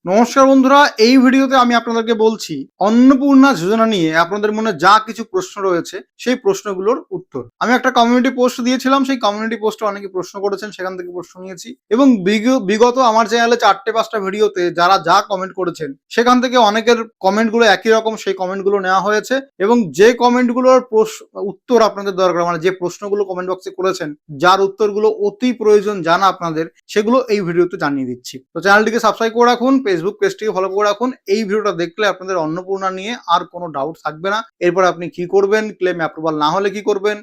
নমস্কার বন্ধুরা, এই ভিডিওতে আমি আপনাদেরকে বলছি অন্নপূর্ণা যোজনা নিয়ে আপনাদের মনে যা কিছু প্রশ্ন রয়েছে সেই প্রশ্নগুলোর উত্তর। আমি একটা কমিউনিটি পোস্ট দিয়েছিলাম, সেই কমিউনিটি পোস্টে অনেকে প্রশ্ন করেছেন, সেখান থেকে প্রশ্ন নিয়েছি এবং বিগত আমার চ্যানেলে 4-5টা ভিডিওতে যারা যা কমেন্ট করেছেন সেখান থেকে অনেকের কমেন্টগুলো একই রকম, সেই কমেন্টগুলো নেওয়া হয়েছে এবং যে কমেন্টগুলোর উত্তর আপনাদের দরকার, মানে যে প্রশ্নগুলো কমেন্ট বক্সে করেছেন যার উত্তরগুলো অতি প্রয়োজন জানা আপনাদের, সেগুলো এই ভিডিওতে জানিয়ে দিচ্ছি। তো চ্যানেলটিকে সাবস্ক্রাইব করে রাখুন, ফেসবুক পেজটিকে ফলো করে রাখুন। এই ভিডিওটা দেখলে আপনাদের অন্নপূর্ণা নিয়ে আর কোনো ডাউট থাকবে না। এরপর আপনি কি করবেন, ক্লেম অ্যাপ্রুভাল না হলে কি করবেন,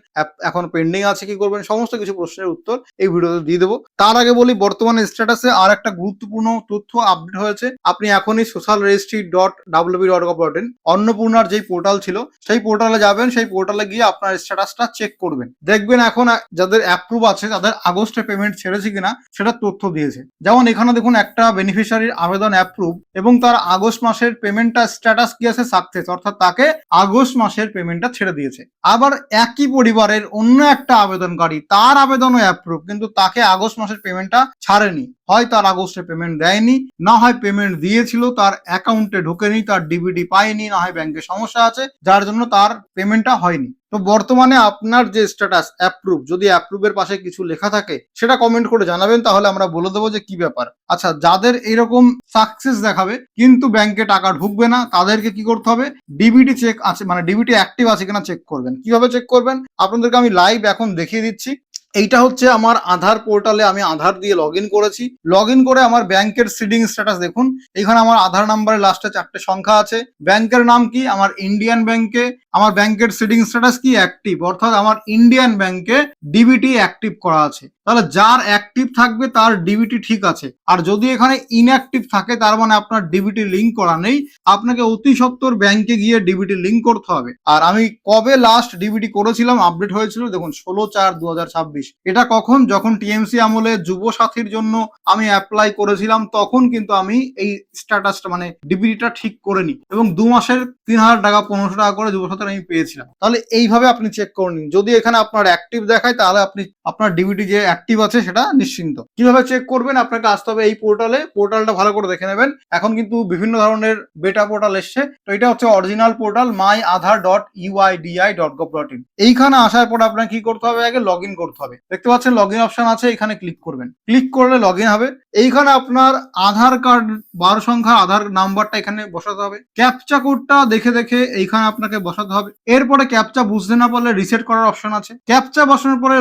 এখন পেন্ডিং আছে কি করবেন, সমস্ত কিছু প্রশ্নের উত্তর এই ভিডিওতে দিয়ে দেবো। তার আগে বলি, বর্তমানে স্ট্যাটাসে আর একটা গুরুত্বপূর্ণ তথ্য আপডেট হয়েছে। আপনি এখনই socialregistry.wb.gov.in অন্নপূর্ণার যেই পোর্টাল ছিল সেই পোর্টালে যাবেন, সেই পোর্টালে গিয়ে আপনার স্ট্যাটাসটা চেক করবেন। দেখবেন এখন যাদের অ্যাপ্রুভ আছে তাদের আগস্টে পেমেন্ট ছেড়েছে কিনা সেটা তথ্য দিয়েছে। যেমন এখানে দেখুন, একটা বেনিফিশিয়ারির আবেদন অ্যাপ্রুভ এবং তার আগস্ট মাসের পেমেন্টটা স্ট্যাটাস কি আছে, সাকসেস, অর্থাৎ তাকে আগস্ট মাসের পেমেন্টটা ছেড়ে দিয়েছে। আবার একই পরিবারের অন্য একটা আবেদনকারী, তার আবেদনও অ্যাপ্রুভ কিন্তু তাকে আগস্ট মাসের পেমেন্টটা ছাড়েনি। হয় তার আগস্টে পেমেন্ট দেয়নি, না হয় পেমেন্ট দিয়েছিল তার অ্যাকাউন্টে ঢোকেনি, তার ডিবিটি পায়নি, না হয় ব্যাংকে সমস্যা আছে যার জন্য তার পেমেন্টটা হয়নি। তো বর্তমানে আপনার যে স্ট্যাটাস অ্যাপ্রুভ, যদি অ্যাপ্রুভের পাশে কিছু লেখা থাকে সেটা কমেন্ট করে জানাবেন, তাহলে আমরা বলে দেবো যে কি ব্যাপার। আচ্ছা, যাদের এরকম সাকসেস দেখাবে কিন্তু ব্যাংকে টাকা ঢুকবে না, তাদেরকে কি করতে হবে, ডিবিটি চেক আছে, মানে ডিবিটি অ্যাক্টিভ আছে কিনা চেক করবেন। কিভাবে চেক করবেন আপনাদেরকে আমি লাইভ এখন দেখিয়ে দিচ্ছি। এইটা হচ্ছে আমার আধার পোর্টালে, আমি আধার দিয়ে লগ ইন করেছি। লগ ইন করে আমার ব্যাংকের সিডিং স্ট্যাটাস দেখুন, এখানে আমার আধার নাম্বারের লাস্টে 4টে সংখ্যা আছে, ব্যাংকের নাম কি, আমার ইন্ডিয়ান ব্যাংকে, আমার ব্যাংকের সিডিং স্ট্যাটাস কি, অ্যাক্টিভ, অর্থাৎ আমার ইন্ডিয়ান ব্যাংকে ডিবিটি অ্যাক্টিভ করা আছে। তাহলে যার অ্যাক্টিভ থাকবে তার ডিবিটি ঠিক আছে, আর যদি এখানে ইনঅ্যাক্টিভ থাকে তার মানে আপনার ডিবিটি লিঙ্ক করা নেই, আপনাকে অতি সত্বর ব্যাংকে গিয়ে ডিবিটি লিঙ্ক করতে হবে। আর আমি কবে লাস্ট ডিবিটি করেছিলাম, আপডেট হয়েছিল দেখুন 16/4/2026। এটা কখন, যখন টিএমসি আমলে যুব সাথীর জন্য আমি অ্যাপ্লাই করেছিলাম, তখন কিন্তু আমি এই স্ট্যাটাসটা মানে ডিবিটিটা ঠিক করে নিই এবং 2 মাসের 3,000 টাকা 1,500 টাকা করে যুব সাথীর আমি পেয়েছিলাম। তাহলে এইভাবে আপনি চেক করে নিন, যদি এখানে আপনার অ্যাক্টিভ দেখায় তাহলে আপনি আপনার ডিবিটি যে অ্যাক্টিভ আছে সেটা নিশ্চিন্ত। কিভাবে চেক করবেন, আপনাকে আসতে হবে এই পোর্টালে, পোর্টালটা ভালো করে দেখে নেবেন। এখন কিন্তু বিভিন্ন ধরনের বেটা পোর্টাল এসছে, তো এটা হচ্ছে অরিজিনাল পোর্টাল myaadhar.uidi.gov.in। এইখানে আসার পর আপনাকে কি করতে হবে, আগে লগ ইন করতে হবে। দেখতে পাচ্ছেন লগ ইন অপশন আছে, এখানে ক্লিক করবেন, ক্লিক করলে লগ ইন হবে। এইখানে আপনার আধার কার্ড 12 সংখ্যা আধার নাম্বারটা এখানে বসাতে হবে, ক্যাপচা কোডটা দেখে দেখে এইখানে আপনাকে বসাতে হবে। এরপরে ক্যাপচা বুঝতে না পারলে রিসেট করার অপশন আছে, ক্যাপচা বসানোর পরে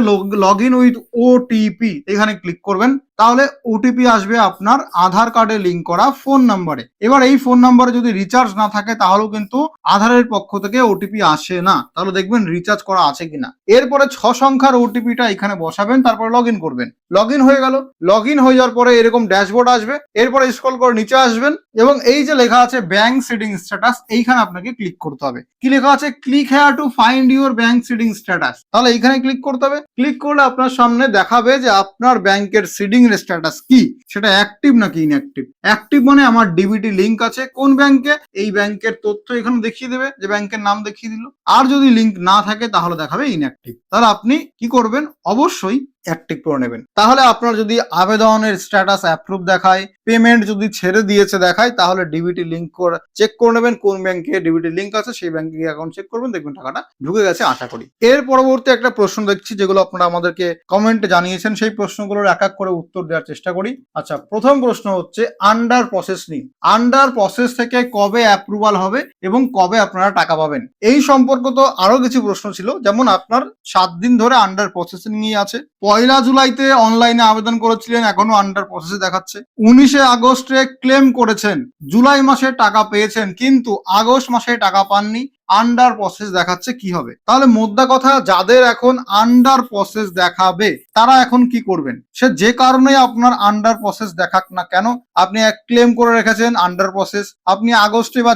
লগ ইন উইথ ওটিপি এখানে ক্লিক করবেন, তাহলে ওটিপি আসবে আপনার আধার কার্ডে লিঙ্ক করা ফোন নাম্বারে। এবার এই ফোন নাম্বারে যদি রিচার্জ না থাকে তাহলেও কিন্তু আধারের পক্ষ থেকে ওটিপি আসে না, তাহলে দেখবেন রিচার্জ করা আছে কিনা। এরপরে 6 সংখ্যার ওটিপিটা এখানে বসাবেন, তারপরে লগ ইন করবেন। লগ ইন হয়ে গেল, লগ ইন হয়ে যাওয়ার পরে এরকম ড্যাশবোর্ড আসবে, এরপরে স্ক্রল করে নিচে আসবেন এবং এই যে লেখা আছে ব্যাংক সিডিং স্ট্যাটাস, এইখানে আপনাকে ক্লিক করতে হবে। কি লেখা আছে, click here to find your bank seeding status, তাহলে এইখানে ক্লিক করতে হবে। ক্লিক করলে আপনার সামনে দেখাবে যে আপনার ব্যাংকের সিডিং স্ট্যাটাস কি, সেটা অ্যাক্টিভ নাকি ইনঅ্যাক্টিভ। অ্যাক্টিভ মানে আমার ডিবিটি লিঙ্ক আছে কোন ব্যাংকে, এই ব্যাংকের তথ্য এখানে দেখিয়ে দেবে, যে ব্যাংকের নাম দেখিয়ে দিল। আর যদি লিঙ্ক না থাকে তাহলে দেখাবে ইনঅ্যাক্টিভ। তাহলে আপনি কি করবেন, অবশ্যই অ্যাক্টিভ করে নেবেন। তাহলে আপনার যদি আবেদনের স্ট্যাটাস অ্যাপ্রুভ দেখায়, পেমেন্ট যদি ছেড়ে দিয়েছে দেখায়, তাহলে ডিবিটি লিঙ্ক করে চেক করে নেবেন কোন ব্যাংকে ডিবিটি লিঙ্ক আছে, সেই ব্যাংকে গিয়ে অ্যাকাউন্ট চেক করবেন, দেখবেন টাকাটা ঢুকে গেছে আশা করি। এর পরবর্তী একটা প্রশ্ন দেখছি যেগুলো আপনারা আমাদেরকে কমেন্টে জানিয়েছেন, সেই প্রশ্নগুলোর এক এক করে উত্তর দেওয়ার চেষ্টা করি। আচ্ছা, প্রথম প্রশ্ন হচ্ছে আন্ডার প্রসেস নিয়ে। আন্ডার প্রসেস থেকে কবে অ্যাপ্রুভাল হবে এবং কবে আপনারা টাকা পাবেন, এই সম্পর্কিত আরো কিছু প্রশ্ন ছিল। যেমন আপনার 7 দিন ধরে আন্ডার প্রসেসিং নিয়ে আছে, 1 জুলাইতে অনলাইনে আবেদন করেছিলেন, এখনো আন্ডার প্রসেসে দেখাচ্ছে। 19 আগস্টে ক্লেম করেছেন, জুলাই মাসে টাকা পেয়েছেন কিন্তু আগস্ট মাসে টাকা পাননি, আন্ডার প্রসেস দেখাচ্ছে, কি হবে। তাহলে মোদ্দা কথা, যাদের এখন আন্ডার প্রসেস দেখাবে তারা এখন কি করবেন, সে যে কারণে আপনার আন্ডার প্রসেস দেখাক না কেন, আপনি এক ক্লেম করে রেখেছেন আন্ডার প্রসেস, আপনি আগস্টে বা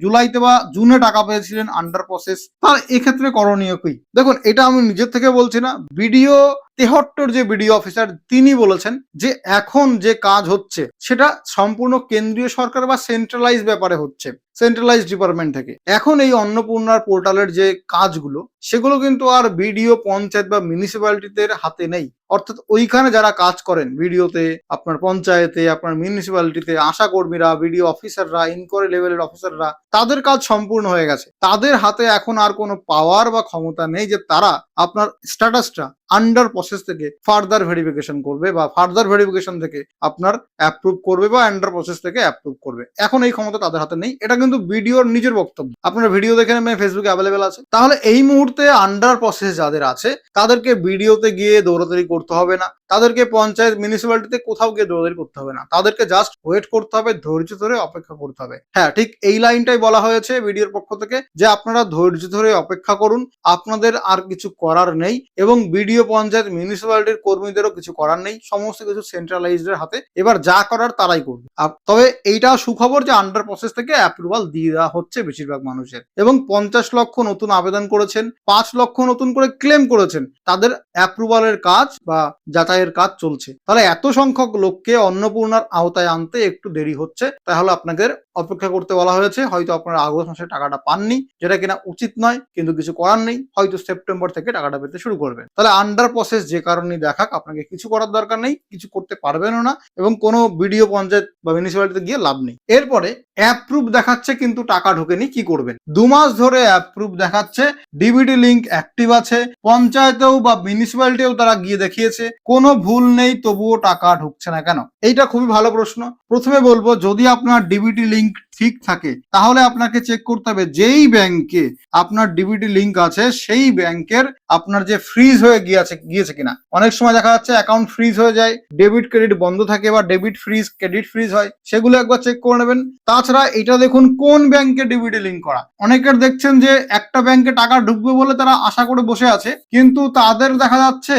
জুলাইতে বা জুনে টাকা পেয়েছিলেন আন্ডার প্রসেস, তার এক্ষেত্রে করণীয় কি। দেখুন, এটা আমি নিজের থেকে বলছি না, ভিডিও তেহট্টর যে বিডিও অফিসার তিনি বলেছেন যে এখন যে কাজ হচ্ছে সেটা সম্পূর্ণ কেন্দ্রীয় সরকার বা সেন্ট্রালাইজ ব্যাপারে হচ্ছে, সেন্ট্রালাইজ ডিপার্টমেন্ট থেকে। এখন এই অন্নপূর্ণার পোর্টালের যে কাজগুলো সেগুলো কিন্তু আর বিডিও, পঞ্চায়েত বা মিউনিসিপ্যালিটিদের হাতে নেই। অর্থাৎ ওইখানে যারা কাজ করেন বিডিওতে, আপনার পঞ্চায়েতে, আপনার মিউনিসিপ্যালিটিতে, আশা কর্মীরা, বিডিও অফিসাররা, ইনকোয়ারি লেভেলের অফিসাররা, তাদের কাজ সম্পূর্ণ হয়ে গেছে। তাদের হাতে এখন আর কোনো পাওয়ার বা ক্ষমতা নেই যে তারা আপনার স্ট্যাটাসটা আন্ডার প্রসেস থেকে ফার্দার ভেরিফিকেশন করবে বা ফার্দার ভেরিফিকেশন থেকে আপনার অ্যাপ্রুভ করবে বা আন্ডার প্রসেস থেকে অ্যাপ্রুভ করবে। এখন এই ক্ষমতা তাদের হাতে নেই। এটা কিন্তু বিডিওর নিজের বক্তব্য, আপনারা ভিডিও দেখে নেবেন, ফেসবুকে অ্যাভেলেবেল আছে। তাহলে এই মুহূর্তে আন্ডার প্রসেস যাদের আছে তাদেরকে বিডিওতে গিয়ে দৌড়াদৌড়ি করতে হবে না, তাদেরকে পঞ্চায়েত মিউনিসিপ্যালিটিতে কোথাও গিয়ে দৌড়াদৌড়ি করতে হবে না, তাদেরকে জাস্ট ওয়েট করতে হবে, ধৈর্য ধরে অপেক্ষা করতে হবে। হ্যাঁ, ঠিক এই লাইনটাই বলা হয়েছে বিডিওর পক্ষ থেকে যে আপনারা ধৈর্য ধরে অপেক্ষা করুন, আপনাদের আর কিছু করার নেই এবং বিডিও, পঞ্চায়েত, মিউনিসিপ্যালিটির কর্মীদেরও কিছু করার নেই, সমস্ত কিছু সেন্ট্রালাইজডের হাতে। এবার যা করার তারাই করবে। তবে এইটা সুখবর যে আন্ডার প্রসেস থেকে অ্যাপ্রুভাল দিয়ে দেওয়া হচ্ছে বেশিরভাগ মানুষের, এবং 50 লক্ষ নতুন আবেদন করেছেন, 5 লক্ষ নতুন করে ক্লেম করেছেন, তাদের অ্যাপ্রুভালের কাজ বা যাচাইয়ের কাজ চলছে। তাহলে এত সংখ্যক লোককে অন্নপূর্ণার আওতায় আনতে একটু দেরি হচ্ছে, তাহলে আপনাদের অপেক্ষা করতে বলা হয়েছে। হয়তো আপনারা আগস্ট মাসে টাকাটা পাননি, যেটা কিনা উচিত নয়, কিন্তু কিছু করার নেই, হয়তো সেপ্টেম্বর থেকে টাকাটা পেতে শুরু করবেন। তাহলে আন্ডার প্রসেস যে কারণে দেখাক, আপনাকে কিছু করার দরকার নেই, কিছু করতে পারবেনও না, এবং কোনো বিডিও, পঞ্চায়েত বা মিউনিসিপ্যালিটিতে গিয়ে লাভ নেই। এরপরে অ্যাপ্রুভ দেখাচ্ছে কিন্তু টাকা ঢোকেনি, কি করবেন? 2 মাস ধরে অ্যাপ্রুভ দেখাচ্ছে, ডিবিটি লিংক অ্যাক্টিভ আছে, পঞ্চায়েতেও বা মিউনিসিপ্যালিটিও তারা গিয়ে দেখিয়েছে, কোনো ভুল নেই, তবুও টাকা ঢুকছে না কেন? এইটা খুবই ভালো প্রশ্ন। প্রথমে বলবো, যদি আপনার ডিবিটি লিংক ঠিক থাকে তাহলে আপনাকে চেক করতে হবে যেই ব্যাংকে আপনার ডিবিটি লিংক আছে সেই ব্যাংকের আপনার যে ফ্রিজ হয়ে গিয়েছে কিনা। অনেক সময় দেখা যাচ্ছে অ্যাকাউন্ট ফ্রিজ হয়ে যায়, ডেবিট ক্রেডিট বন্ধ থাকে বা ডেবিট ফ্রিজ, ক্রেডিট ফ্রিজ হয়, সেগুলো একবার চেক করে নেবেন। তাছাড়া এটা দেখুন কোন ব্যাংকে ডিবিটি লিংক করা। অনেকের দেখছেন যে একটা ব্যাংকে টাকা ঢুকবে বলে তারা আশা করে বসে আছে, কিন্তু তাদের দেখা যাচ্ছে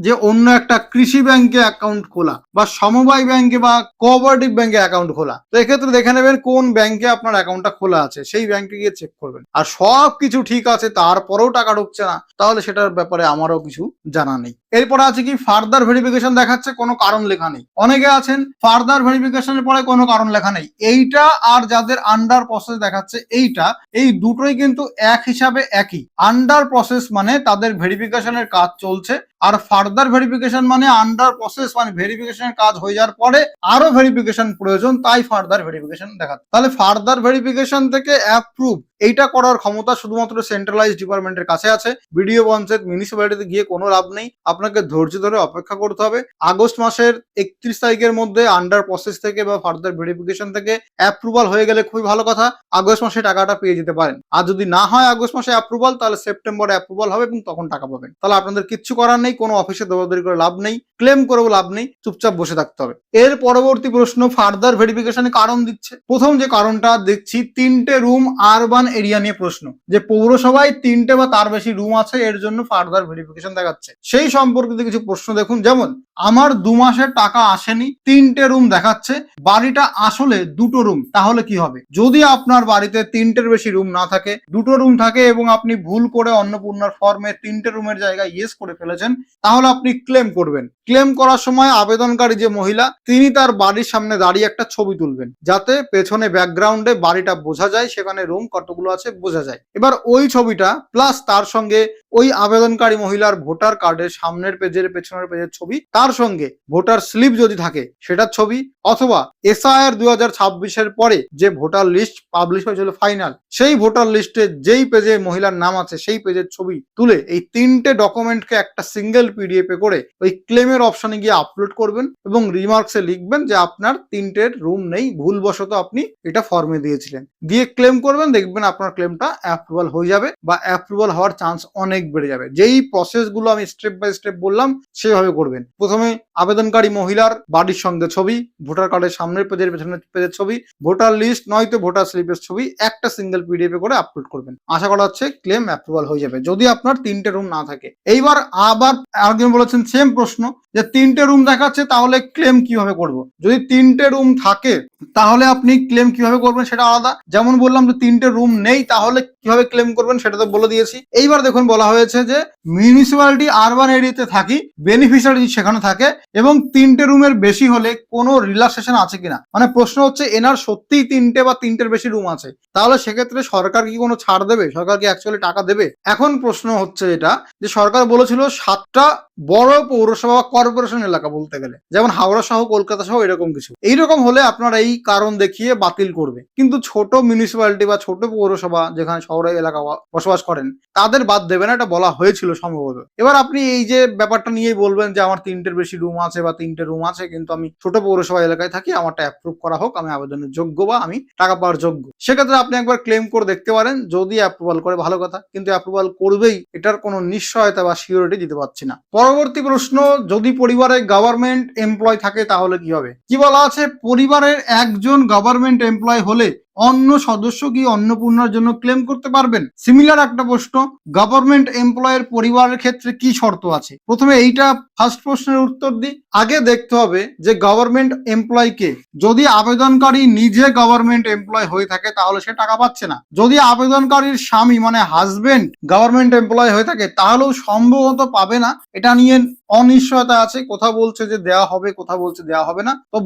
যে অন্য একটা কৃষি ব্যাংকে অ্যাকাউন্ট খোলা বা সমবায় ব্যাংকে বা কোঅপারেটিভ ব্যাংকে অ্যাকাউন্ট খোলা। তো এক্ষেত্রে দেখে নেবেন কোন ব্যাংকে আপনার অ্যাকাউন্টটা খোলা আছে, সেই ব্যাংকে গিয়ে চেক করবেন। আর সব কিছু ঠিক আছে তারপরেও টাকা ঢুকছে না, তাহলে সেটার ব্যাপারে আমারও কিছু জানা নেই। এরপরে আছে কি, ফার্দার ভেরিফিকেশন দেখাচ্ছে, কোনো কারণ লেখা নেই। অনেকে আছেন ফার্দার ভেরিফিকেশনের পরে কোনো কারণ লেখা নেই। এইটা আর যাদের আন্ডার প্রসেস দেখাচ্ছে এইটা, এই দুটোই কিন্তু এক হিসাবে একই। আন্ডার প্রসেস মানে তাদের ভেরিফিকেশনের কাজ চলছে, আর ফার্দার ভেরিফিকেশন মানে আন্ডার প্রসেস মানে ভেরিফিকেশনের কাজ হয়ে যাওয়ার পরে আরো ভেরিফিকেশন প্রয়োজন, তাই ফার্দার ভেরিফিকেশন দেখাচ্ছে। তাহলে ফার্দার ভেরিফিকেশন থেকে অ্যাপ্রুভ এইটা করার ক্ষমতা শুধুমাত্র সেন্ট্রালাইজ ডিপার্টমেন্টের কাছে আছে। বিডিও, পঞ্চায়েত, মিউনিসিপ্যালিটিতে গিয়ে কোনো লাভ নেই, আপনাকে ধৈর্য ধরে অপেক্ষা করতে হবে। আগস্ট মাসের 31 তারিখের মধ্যে আন্ডার প্রসেস থেকে বা ফার্দার ভেরিফিকেশন থেকে অ্যাপ্রুভাল হয়ে গেলে খুবই ভালো কথা, আগস্ট মাসে টাকাটা পেয়ে যেতে পারেন। আর যদি না হয় আগস্ট মাসে অ্যাপ্রুভাল, তাহলে সেপ্টেম্বরে অ্যাপ্রুভাল হবে এবং তখন টাকা পাবেন। তাহলে আপনাদের কিচ্ছু করার নেই, কোনো অফিসে দৌড়াদৌড়ি করে লাভ নেই, ক্লেম করেও লাভ নেই, চুপচাপ বসে থাকতে হবে। এর পরবর্তী প্রশ্ন, ফার্দার ভেরিফিকেশনে কারণ দিচ্ছে। প্রথম যে কারণটা দেখছি, 3টে রুম আরবান এরিয়া নিয়ে প্রশ্ন, যে পৌরসভায় 3টে বা তার বেশি রুম আছে, এর জন্য ফার্দার ভেরিফিকেশন দেখাচ্ছে। সেই সম্পর্কিত কিছু প্রশ্ন দেখুন, যেমন আমার 2 মাসের টাকা আসেনি, 3টে রুম দেখাচ্ছে, বাড়িটা আসলে 2টো রুম, তাহলে কি হবে? যদি আপনার বাড়িতে 3টের বেশি রুম না থাকে, 2টো রুম থাকে এবং আপনি ভুল করে অন্নপূর্ণার ফর্মে 3টে রুমের জায়গায় ইয়েস করে ফেলেছেন, তাহলে আপনি ক্লেম করবেন। ক্লেম করার সময় আবেদনকারী যে মহিলা, তিনি তার বাড়ির সামনে দাঁড়িয়ে একটা ছবি তুলবেন, যাতে পেছনে ব্যাকগ্রাউন্ডে বাড়িটা বোঝা যায়, সেখানে রুম কতগুলো আছে বোঝা যায়। এবার ওই ছবিটা প্লাস তার সঙ্গে ওই আবেদনকারী মহিলার ভোটার কার্ডের সামনের পেজের, পেছনের পেজের ছবি, তার সঙ্গে ভোটার স্লিপ যদি থাকে সেটার ছবি, অথবা এসআইআর 2026-এর পরে যে ভোটার লিস্ট পাবলিশ হয়েছিল ফাইনাল, সেই ভোটার লিস্টে যেই পেজে মহিলার নাম আছে সেই পেজের ছবি তুলে এই 3টে ডকুমেন্টকে একটা সিঙ্গেল পিডিএফ এ করে ওই ক্লেমের অপশনে গিয়ে আপলোড করবেন এবং রিমার্কসে লিখবেন যে আপনার 3টের রুম নেই, ভুলবশত আপনি এটা ফর্মে দিয়েছিলেন, দিয়ে ক্লেম করবেন। দেখবেন আপনার ক্লেমটা অ্যাপ্রুভাল হয়ে যাবে বা অ্যাপ্রুভাল হওয়ার চান্স অনেক বেড়ে যাবে। যেই প্রসেসগুলো আমি স্টেপ বাই স্টেপ বললাম সেভাবে করবেন। প্রথমে আবেদনকারী মহিলার বাড়ির সঙ্গে ছবি, ভোটার কার্ডের সামনের পেজের, পেছনের পেজের ছবি, ভোটার লিস্ট নয়তো ভোটার স্লিপের ছবি, একটা সিঙ্গেল পিডিএফ এ করে আপলোড করবেন। আশা করা হচ্ছে ক্লেম অ্যাপ্রুভাল হয়ে যাবে যদি আপনার 3টে রুম না থাকে। এইবার আবার আরেকজন বলেছেন সেম প্রশ্ন, যে 3টে রুম দেখাচ্ছে, তাহলে ক্লেম কিভাবে করব? যদি 3টে রুম থাকে তাহলে আপনি ক্লেম কিভাবে করবেন সেটা আলাদা। যেমন বললাম যে 3টে রুম নেই তাহলে কিভাবে ক্লেম করবেন সেটা তো বলে দিয়েছি। এইবার দেখুন বলা হয়েছে যে মিউনিসিপ্যালিটি আরবান এরিয়াতে থাকি, বেনিফিশিয়ারি সেখানে থাকে এবং 3টে রুমের বেশি হলে কোনো রিল্যাক্সেশন আছে কিনা। মানে প্রশ্ন হচ্ছে এনার সত্যিই 3টে বা 3টের বেশি রুম আছে, তাহলে সেক্ষেত্রে সরকার কি কোনো ছাড় দেবে, সরকার কি অ্যাকচুয়ালি টাকা দেবে? এখন প্রশ্ন হচ্ছে এটা যে সরকার বলেছিল 7টা বড় পৌরসভা বা কর্পোরেশন এলাকা বলতে গেলে, যেমন হাওড়া সহ কলকাতা সহ এরকম কিছু, এইরকম হলে আপনারা এই কারণ দেখিয়ে বাতিল করবে। কিন্তু ছোট মিউনিসিপ্যালিটি বা ছোট পৌরসভা যেখানে শহরে এলাকা বসবাস করেন তাদের বাদ দেবে না, এটা বলা হয়েছিল সম্ভবত। এবার আপনি এই যে ব্যাপারটা নিয়েই বলবেন যে আমার 3টের বেশি রুম আছে বা 3টে রুম আছে কিন্তু আমি ছোট পৌরসভা এলাকায় থাকি, আমারটা অ্যাপ্রুভ করা হোক, আমি আবেদনের যোগ্য বা আমি টাকা পাওয়ার যোগ্য। সেক্ষেত্রে আপনি একবার ক্লেম করে দেখতে পারেন, যদি অ্যাপ্রুভাল করে ভালো কথা, কিন্তু অ্যাপ্রুভাল করবেই এটার কোনো নিশ্চয়তা বা সিওরিটি দিতে পারছি না। পরবর্তী প্রশ্ন, যদি পরিবারে গভর্নমেন্ট এমপ্লয় থাকে তাহলে কি হবে? কি বলা আছে, পরিবারের একজন গভর্নমেন্ট এমপ্লয় হলে অন্য সদস্য কি অন্নপূর্ণার জন্য ক্লেম করতে পারবেন? সিমিলার একটা প্রশ্ন, গভর্নমেন্ট এমপ্লয়ের পরিবারের ক্ষেত্রে কি শর্ত আছে? প্রথমে এইটা ফার্স্ট প্রশ্নের উত্তর দিই। আগে দেখতে হবে যে গভর্নমেন্ট এমপ্লয় কে। যদি আবেদনকারী নিজে গভর্নমেন্ট এমপ্লয় হয়ে থাকে তাহলে সে টাকা পাচ্ছে না। যদি আবেদনকারীর স্বামী মানে হাজবেন্ড গভর্নমেন্ট এমপ্লয় হয়ে থাকে তাহলেও সম্ভবত পাবে না, এটা নিয়ে অনিশ্চয়তা আছে। কোথাও বলছে যে দেওয়া হবে, কোথাও বলছে দেওয়া হবে না। তো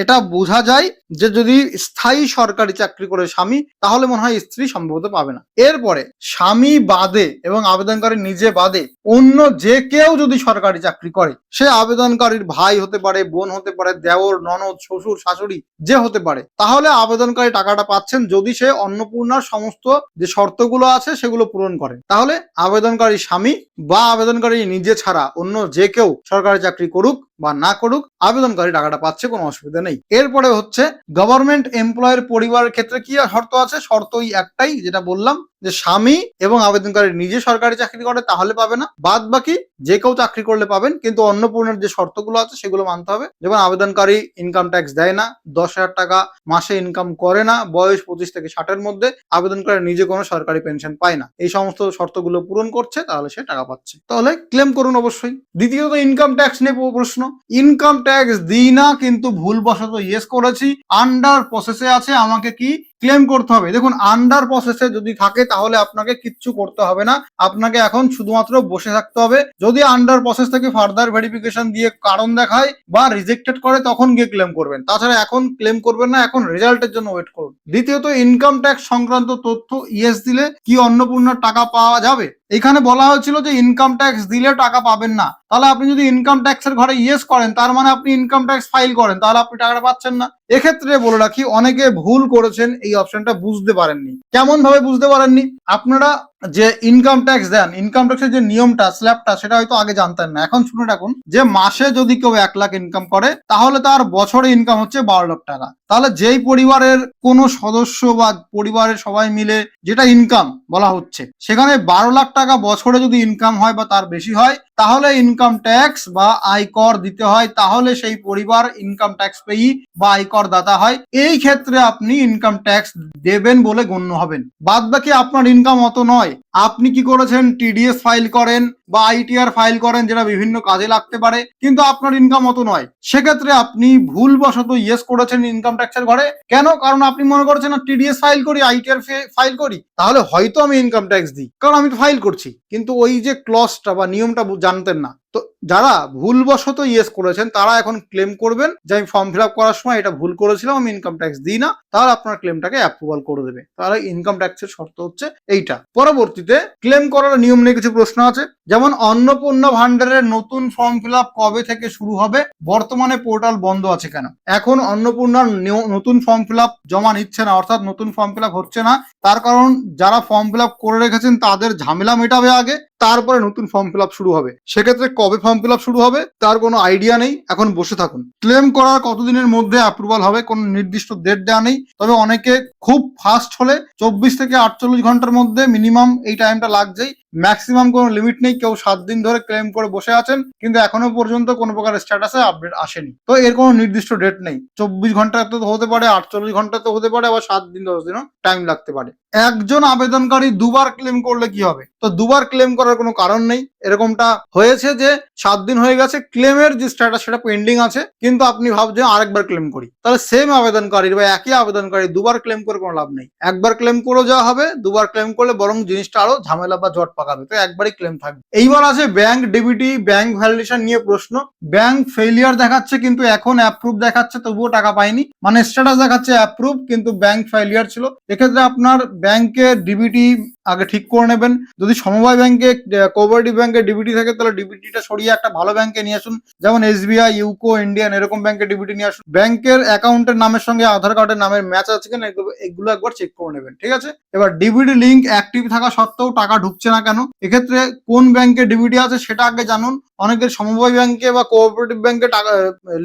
এটা বোঝা যায় যে যদি স্থায়ী সরকারি চাকরি করে স্বামী তাহলে মনে হয় স্ত্রী সম্ভবত পাবে না। এরপরে স্বামী বাদে এবং আবেদনকারী নিজে বাদে অন্য যে কেউ যদি সরকারি চাকরি করে, সে আবেদনকারীর ভাই হতে পারে, বোন হতে পারে, দেওর, ননদ, শ্বশুর, শাশুড়ি যে হতে পারে, তাহলে আবেদনকারী টাকাটা পাচ্ছেন যদি সে অন্নপূর্ণার সমস্ত যে শর্তগুলো আছে সেগুলো পূরণ করে। তাহলে আবেদনকারী স্বামী বা আবেদনকারী নিজে ছাড়া অন্য যে কেউ সরকারি চাকরি করুক বা না করুক, আবেদনকারী টাকাটা পাচ্ছে, কোনো অসুবিধা নেই। এরপরে হচ্ছে গভর্নমেন্ট এমপ্লয়ের পরিবারের ক্ষেত্রে কি শর্ত আছে? শর্ত ওই একটাই যেটা বললাম, যে স্বামী এবং আবেদনকারী নিজে সরকারি চাকরি করে তাহলে পাবে না, বাদ বাকি যে কেউ চাকরি করলে পাবেন। কিন্তু অন্নপূর্ণার যে শর্তগুলো আছে সেগুলো মানতে হবে। যেমন আবেদনকারী ইনকাম ট্যাক্স দেয় না, 10,000 টাকা মাসে ইনকাম করে না, বয়স 25 থেকে 60-এর মধ্যে, আবেদনকারী নিজে কোনো সরকারি পেনশন পায় না, এই সমস্ত শর্তগুলো পূরণ করছে তাহলে সে টাকা পাচ্ছে, তাহলে ক্লেম করুন অবশ্যই। দ্বিতীয়ত ইনকাম ট্যাক্স নিয়ে প্রশ্ন। ইনকাম ট্যাক্স দিই না কিন্তু ভুলবশত ইয়েস করেছি, আন্ডার প্রসেসে আছে, আমাকে কি ক্লেম করতে হবে? দেখুন, আন্ডার প্রসেসে যদি থাকে তাহলে আপনাকে কিচ্ছু করতে হবে না, আপনাকে এখন শুধুমাত্র বসে থাকতে হবে। যদি আন্ডার প্রসেস থেকে ফার্দার ভেরিফিকেশন দিয়ে কারণ দেখায় বা রিজেক্টেড করে তখন গিয়ে ক্লেম করবেন, তাছাড়া এখন ক্লেম করবেন না, এখন রেজাল্টের জন্য ওয়েট করুন। দ্বিতীয়ত ইনকাম ট্যাক্স সংক্রান্ত তথ্য ইয়েস দিলে কি অন্নপূর্ণার টাকা পাওয়া যাবে? এখানে বলা হয়েছিল যে ইনকাম ট্যাক্স দিলে টাকা পাবেন না, তাহলে আপনি যদি ইনকাম ট্যাক্সের ঘরে ইয়েস করেন তার মানে আপনি ইনকাম ট্যাক্স ফাইল করেন, তাহলে আপনি টাকাটা পাচ্ছেন না। এক্ষেত্রে বলে রাখি, অনেকে ভুল করেছেন, এই অপশনটা বুঝতে পারেননি। কেমন ভাবে বুঝতে পারেননি? আপনারা যে ইনকাম ট্যাক্স দেন, ইনকাম ট্যাক্সের যে নিয়মটা, স্ল্যাবটা, সেটা হয়তো আগে জানতেন না। এখন শুনে রাখুন যে মাসে যদি কেউ 1 লাখ ইনকাম করে তাহলে তার বছরে ইনকাম হচ্ছে 12 লাখ টাকা। তাহলে যেই পরিবারের কোনো সদস্য বা পরিবারের সবাই মিলে যেটা ইনকাম বলা হচ্ছে, সেখানে 12 লাখ টাকা বছরে যদি ইনকাম হয় বা তার বেশি হয় তাহলে ইনকাম ট্যাক্স বা আয়কর দিতে হয়, তাহলে সেই পরিবার ইনকাম ট্যাক্স পেয়ী বা আয়কর দাতা হয়। এই ক্ষেত্রে আপনি ইনকাম ট্যাক্স দেবেন বলে গণ্য হবেন। বাদ বাকি আপনার ইনকাম অত নয়, আপনি কি করেছেন, টিডিএস ফাইল করেন বা আইটিআর ফাইল করেন, যেটা বিভিন্ন কাজে লাগতে পারে, কিন্তু আপনার ইনকাম অত নয়, সেক্ষেত্রে আপনি ভুলবশত ইয়েস করেছেন ইনকাম ট্যাক্সের ঘরে। কেন? কারণ আপনি মনে করছেন না টিডিএস ফাইল করি, আইটিআর ফাইল করি, তাহলে হয়তো আমি ইনকাম ট্যাক্স দিই, কারণ আমি তো ফাইল করছি, কিন্তু ওই যে ক্লজটা বা নিয়মটা জানতেন না। তো যারা ভুলবশত ইয়েস করেছেন তারা এখন ক্লেম করবেন যে আমি ফর্ম ফিল আপ করার সময় এটা ভুল করেছিলাম, আমি ইনকাম ট্যাক্স দিই না, তাহলে আপনার ক্লেমটাকে অ্যাপ্রুভাল করে দেবে। তাহলে ইনকাম ট্যাক্সের শর্ত হচ্ছে এইটা। পরবর্তীতে ক্লেম করার নিয়ম নিয়ে কিছু প্রশ্ন আছে, যেমন অন্নপূর্ণা ভান্ডারের নতুন ফর্ম ফিল আপ কবে থেকে শুরু হবে? বর্তমানে পোর্টাল বন্ধ আছে কেন? এখন অন্নপূর্ণার নতুন ফর্ম ফিল আপ জমা নিচ্ছে না, অর্থাৎ নতুন ফর্ম ফিল আপ হচ্ছে না। তার কারণ যারা ফর্ম ফিল আপ করে রেখেছেন তাদের ঝামেলা মেটাবে আগে, তারপরে নতুন ফর্ম ফিল আপ শুরু হবে। সেক্ষেত্রে কবে ফর্ম ফিল আপ শুরু হবে তার কোনো আইডিয়া নেই, এখন বসে থাকুন। ক্লেম করার কতদিনের মধ্যে অ্যাপ্রুভাল হবে কোনো নির্দিষ্ট ডেট দেওয়া নেই, তবে অনেকে খুব ফাস্ট হলে 24 থেকে 48 ঘন্টার মধ্যে মিনিমাম এই টাইমটা লাগছেই, ম্যাক্সিমাম কোনো লিমিট নেই, কেউ 7 দিন ধরে ক্লেম করে বসে আছেন কিন্তু এখনো পর্যন্ত কোনো প্রকার স্ট্যাটাসে আপডেট আসেনি। তো এর কোনো নির্দিষ্ট ডেট নেই, 24 ঘন্টা তো হতে পারে, 48 ঘন্টা তো হতে পারে, আবার 7 দিন 10 দিনও টাইম লাগতে পারে। একজন আবেদনকারী দুবার ক্লেম করলে কি হবে? তো দুবার ক্লেম করার কোনো কারণ নেই। এরকমটা হয়েছে যে 7 দিন হয়ে গেছে, ক্লেমের যে স্ট্যাটাস সেটা পেন্ডিং আছে, কিন্তু আপনি ভাবছেন আরেকবার ক্লেম করি, তাহলে সেম আবেদনকারীর বা একই আবেদনকারী দুবার ক্লেম করে কোনো লাভ নেই। একবার ক্লেম করে যাওয়া হবে, দুবার ক্লেম করলে বরং জিনিসটা আরো ঝামেলা বা জট পাকাবে, তো একবারই ক্লেম থাকবে। এইবার আছে ব্যাংক ডিবিটি, ব্যাংক ভ্যালিডেশন নিয়ে প্রশ্ন। ব্যাংক ফেলিয়ার দেখাচ্ছে কিন্তু এখন অ্যাপ্রুভ দেখাচ্ছে, তবুও টাকা পাইনি, মানে স্ট্যাটাস দেখাচ্ছে অ্যাপ্রুভ কিন্তু ব্যাংক ফেলিয়ার ছিল। এক্ষেত্রে আপনার ব্যাংকে ডিবিটি আগে ঠিক করে নেবেন। যদি সমবায় ব্যাংকে, কোঅপারেটিভ ব্যাংকে ডিবিটি থাকে তাহলে ডিবিটিটা সরিয়ে একটা ভালো ব্যাংকে নিয়ে আসুন, যেমন এসবিআই, ইউকো, ইন্ডিয়ান, এরকম ব্যাংকে ডিবিটি নিয়ে আসুন। ব্যাংকের অ্যাকাউন্টের নামের সঙ্গে আধার কার্ডের নামের ম্যাচ আছে কিনা এগুলো একবার চেক করে নেবেন, ঠিক আছে? এবার ডিবিটি লিঙ্ক অ্যাক্টিভ থাকা সত্ত্বেও টাকা ঢুকছে না কেন? এক্ষেত্রে কোন ব্যাংকে ডিবিটি আছে সেটা আগে জানুন। অনেকের সমবায় ব্যাংকে বা কোঅপারেটিভ ব্যাংকে টাকা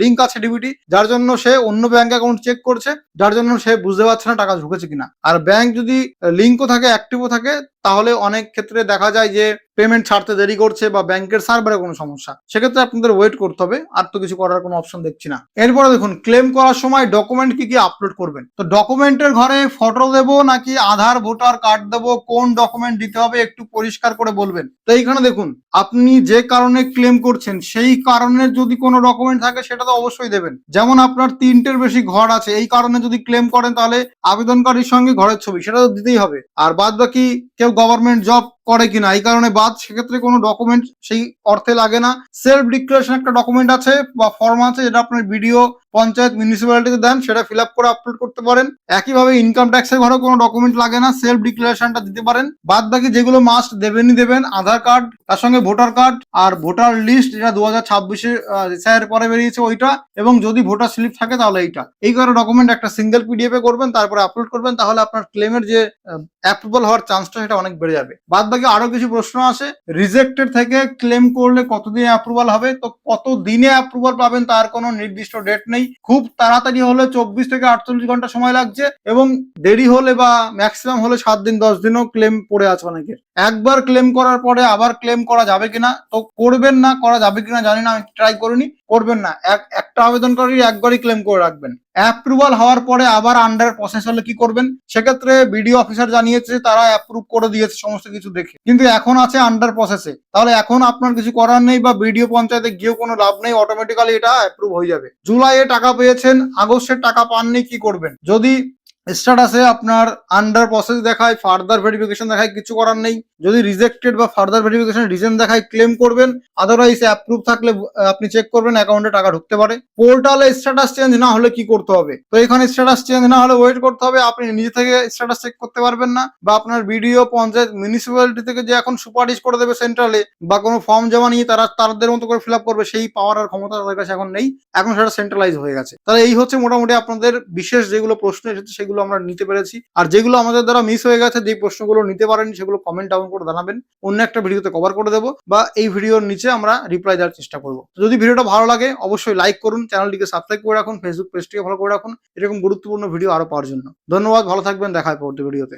লিঙ্ক আছে ডিবিটি, যার জন্য সে অন্য ব্যাংক অ্যাকাউন্ট চেক করছে, যার জন্য সে বুঝতে পারছে না টাকা ঢুকেছে কিনা। আর ব্যাংক যদি লিঙ্কও থাকে, অ্যাক্টিভও থাকে, তাহলে অনেক ক্ষেত্রে দেখা যায় যে পেমেন্ট ছাড়তে দেরি করছে বা ব্যাংকের সার্ভারে কোনো সমস্যা, সেক্ষেত্রে আপনাদের ওয়েট করতে হবে, আর তো কিছু করার কোনো অপশন দেখছি না। এরপরে দেখুন ক্লেম করার সময় ডকুমেন্ট কি কি আপলোড করবেন। তো ডকুমেন্টের ঘরে ফটো দেবো নাকি আধার ভোটার কার্ড দেবো, কোন ডকুমেন্ট দিতে হবে একটু পরিষ্কার করে বলবেন। তো এইখানে দেখুন, আপনি যে কারণে ক্লেম করছেন সেই কারণে যদি কোনো ডকুমেন্ট থাকে সেটা তো অবশ্যই দেবেন। যেমন আপনার 3টের বেশি ঘর আছে, এই কারণে যদি ক্লেম করেন তাহলে আবেদনকারীর সঙ্গে ঘরের ছবি সেটা তো দিতেই হবে। আর বাদ বাকি কেউ গভর্নমেন্ট জব করে কিনা এই কারণে বাদ, সেক্ষেত্রে কোনো ডকুমেন্ট সেই অর্থে লাগে না। সেলফ ডিক্লারেশন একটা ডকুমেন্ট আছে বা ফর্ম আছে, যেটা আপনার বিডিও, পঞ্চায়েত, মিউনিসিপ্যালিটিতে দেন, সেটা ফিল আপ করে আপলোড করতে পারেন। একইভাবে ইনকাম ট্যাক্সের ঘরেও কোনো ডকুমেন্ট লাগে না, সেলফ ডিক্লারেশনটা দিতে পারেন। বাদ বাকি যেগুলো মাস্ট দেবেনই দেবেন, আধার কার্ড, তার সঙ্গে ভোটার কার্ড আর ভোটার লিস্ট, যেটা 2026-এ রিসাইয়ের পরে বেরিয়েছে ওইটা, এবং যদি ভোটার স্লিপ থাকে তাহলে এইটা। এই করে ডকুমেন্ট একটা সিঙ্গেল পিডিএফ এ করবেন, তারপরে আপলোড করবেন, তাহলে আপনার ক্লেমের যে অ্যাপ্রুভাল হওয়ার চান্সটা সেটা অনেক বেড়ে যাবে। বাদ বাকি আরো কিছু প্রশ্ন আছে, রিজেক্টেড থেকে ক্লেম করলে কতদিনে অ্যাপ্রুভাল হবে? তো কত দিনে অ্যাপ্রুভাল পাবেন তার কোনো নির্দিষ্ট ডেট নেই। খুব তাড়াতাড়ি হলে 24 থেকে 48 ঘন্টা সময় লাগছে, এবং দেরি হলে বা ম্যাক্সিমাম হলে 7 দিন 10 দিনও ক্লেম পড়ে আছে অনেকের। একবার ক্লেম করার পরে আবার ক্লেম করা যাবে কিনা, তো করবেন না, করা যাবে কিনা জানি না, আমি ট্রাই করিনি, করবেন না। একটা আবেদনকারী একবারই ক্লেম করে রাখবেন। অ্যাপ্রুভাল হওয়ার পরে আবার আন্ডার প্রসেস হলে কি করবেন? সেক্ষেত্রে বিডিও অফিসার জানিয়েছে তারা অ্যাপ্রুভ করে দিয়েছে সমস্ত কিছু দেখে, কিন্তু এখন আছে আন্ডার প্রসেসে, তাহলে এখন আপনার কিছু করার নেই বা বিডিও পঞ্চায়েতে গিয়েও কোনো লাভ নেই, অটোমেটিক্যালি এটা অ্যাপ্রুভ হয়ে যাবে। জুলাইয়ে টাকা পেয়েছেন, আগস্টের টাকা পাননি, কি করবেন? যদি স্ট্যাটাসে আপনার আন্ডার প্রসেস দেখায়, ফার্দার ভেরিফিকেশন দেখায়, কিছু করার নেই। যদি রিজেক্টেড বা ফার্দার ভেরিফিকেশন রিজন দেখায়, ক্লেম করবেন। আদারওয়াইজ অ্যাপ্রুভ থাকলে আপনি চেক করবেন, অ্যাকাউন্টে টাকা ঢুকতে পারে। পোর্টালে স্ট্যাটাস চেঞ্জ না হলে কি করতে হবে? তো এখানে স্ট্যাটাস চেঞ্জ না হলে ওয়েট করতে হবে, আপনি নিজে থেকে স্ট্যাটাস চেক করতে পারবেন না, বা আপনার বিডিও, পঞ্চায়েত, মিউনিসিপ্যালিটি থেকে যে এখন সুপারিশ করে দেবে সেন্ট্রালে, বা কোনো ফর্ম জমা নিয়ে তারা তাদের মতো করে ফিল আপ করবে, সেই পাওয়ার আর ক্ষমতা তাদের কাছে এখন নেই, এখন সেটা সেন্ট্রালাইজ হয়ে গেছে। তাহলে এই হচ্ছে মোটামুটি আপনাদের বিশেষ যেগুলো প্রশ্ন এসেছে সেগুলো আমরা নিতে পেরেছি। আর যেগুলো আমাদের দ্বারা মিস হয়ে গেছে, যে প্রশ্নগুলো নিতে পারেনি, সেগুলো কমেন্ট ডাউন করে জানাবেন, অন্য একটা ভিডিওতে কভার করে দেবো, বা এই ভিডিওর নিচে আমরা রিপ্লাই দেওয়ার চেষ্টা করবো। যদি ভিডিওটা ভালো লাগে অবশ্যই লাইক করুন, চ্যানেলটিকে সাবস্ক্রাইব করে রাখুন, ফেসবুক পেজটিকে ফলো করে রাখুন এরকম গুরুত্বপূর্ণ ভিডিও আরো পাওয়ার জন্য। ধন্যবাদ, ভালো থাকবেন, দেখা হয় পরবর্তী ভিডিওতে।